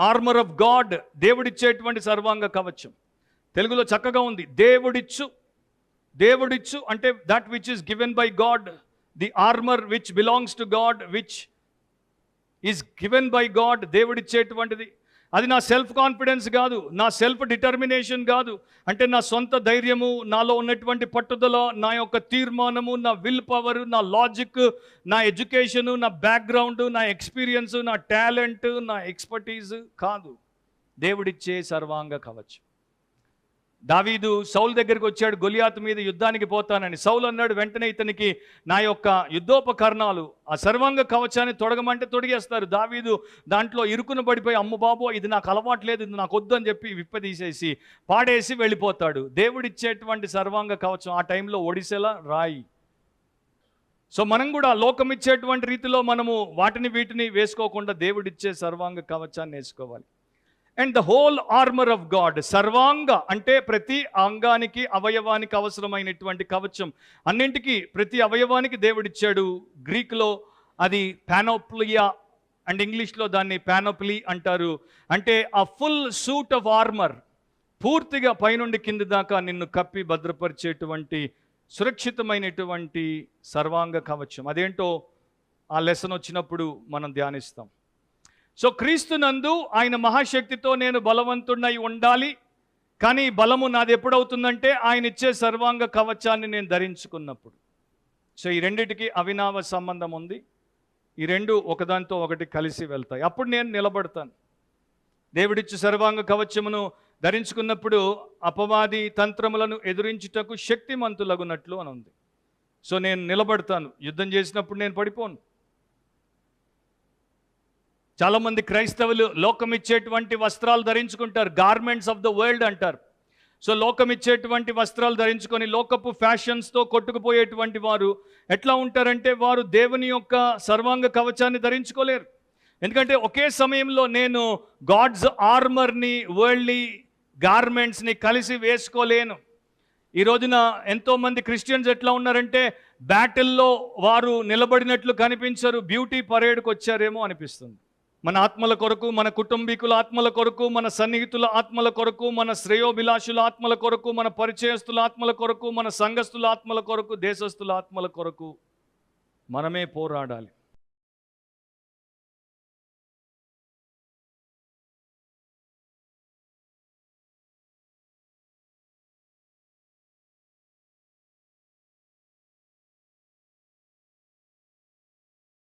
Armour of God, దేవుడిచ్చేటువంటి సర్వాంగ కవచం. తెలుగులో చక్కగా ఉంది, దేవుడిచ్చు అంటే that which is given by God, the armour which belongs to God, which is given by God. దేవుడిచ్చేటువంటిది. అది నా సెల్ఫ్ కాన్ఫిడెన్స్ కాదు, నా సెల్ఫ్ డిటర్మినేషన్ కాదు, అంటే నా సొంత ధైర్యము, నాలో ఉన్నటువంటి పట్టుదల, నా యొక్క తీర్మానము, నా విల్ పవర్, నా లాజిక్, నా ఎడ్యుకేషను, నా బ్యాక్గ్రౌండ్, నా ఎక్స్పీరియన్స్, నా టాలెంట్, నా ఎక్స్పర్టీజ్ కాదు. దేవుడిచ్చే సర్వాంగ కవచం. దావీదు సౌలు దగ్గరికి వచ్చాడు, గొలియాతు మీద యుద్ధానికి పోతానని. సౌలు అన్నాడు వెంటనే ఇతనికి నా యొక్క యుద్ధోపకరణాలు, ఆ సర్వాంగ కవచాన్ని తొడగమంటే తొడిగేస్తారు. దావీదు దాంట్లో ఇరుకున పడిపోయి, అమ్మ బాబో ఇది నాకు అలవాట్లేదు, ఇది నాకు వద్దు అని చెప్పి విప్పదీసేసి పాడేసి వెళ్ళిపోతాడు. దేవుడిచ్చేటువంటి సర్వాంగ కవచం ఆ టైంలో ఒడిసెల రాయి. సో మనం కూడా లోకం ఇచ్చేటువంటి రీతిలో మనము వాటిని వీటిని వేసుకోకుండా దేవుడిచ్చే సర్వాంగ కవచాన్ని వేసుకోవాలి. And the whole armour of God, సర్వాంగ అంటే ప్రతి అంగానికి అవయవానికి అవసరమైనటువంటి కవచం. అన్నింటికి ప్రతి అవయవానికి దేవుడిచ్చాడు. గ్రీక్లో అది పానోప్లియా అండ్ ఇంగ్లీష్లో దాన్ని పానోప్లీ అంటారు. అంటే ఆ ఫుల్ సూట్ ఆఫ్ ఆర్మర్, పూర్తిగా పైనుండి కింది దాకా నిన్ను కప్పి భద్రపరిచేటువంటి సురక్షితమైనటువంటి సర్వాంగ కవచం. అదేంటో ఆ లెసన్ వచ్చినప్పుడు మనం ధ్యానిస్తాం. సో క్రీస్తునందు ఆయన మహాశక్తితో నేను బలవంతుడై ఉండాలి. కానీ బలము నాది ఎప్పుడవుతుందంటే ఆయన ఇచ్చే సర్వాంగ కవచాన్ని నేను ధరించుకున్నప్పుడు. సో ఈ రెండిటికి అవినావ సంబంధం ఉంది. ఈ రెండు ఒకదానితో ఒకటి కలిసి వెళ్తాయి. అప్పుడు నేను నిలబడతాను. దేవుడిచ్చు సర్వాంగ కవచమును ధరించుకున్నప్పుడు అపవాది తంత్రములను ఎదురించుటకు శక్తిమంతులగునట్లు అని ఉంది. సో నేను నిలబడతాను. యుద్ధం చేసినప్పుడు నేను పడిపోను. చాలామంది క్రైస్తవులు లోకం ఇచ్చేటువంటి వస్త్రాలు ధరించుకుంటారు, గార్మెంట్స్ ఆఫ్ ద వరల్డ్ అంటారు. సో లోకం ఇచ్చేటువంటి వస్త్రాలు ధరించుకొని లోకపు ఫ్యాషన్స్తో కొట్టుకుపోయేటువంటి వారు ఎట్లా ఉంటారంటే, వారు దేవుని యొక్క సర్వాంగ కవచాన్ని ధరించుకోలేరు. ఎందుకంటే ఒకే సమయంలో నేను గాడ్స్ ఆర్మర్ని, వరల్డ్లీ గార్మెంట్స్ని కలిసి వేసుకోలేను. ఈ రోజున ఎంతోమంది క్రిస్టియన్స్ ఎట్లా ఉన్నారంటే, బ్యాటిల్లో వారు నిలబడినట్లు కనిపించరు, బ్యూటీ పరేడ్కి వచ్చారేమో అనిపిస్తుంది. మన ఆత్మల కొరకు, మన కుటుంబీకుల ఆత్మల కొరకు, మన సన్నిహితుల ఆత్మల కొరకు, మన శ్రేయోభిలాషుల ఆత్మల కొరకు, మన పరిచయస్తుల ఆత్మల కొరకు, మన సంఘస్థుల ఆత్మల కొరకు, దేశస్థుల ఆత్మల కొరకు మనమే పోరాడాలి.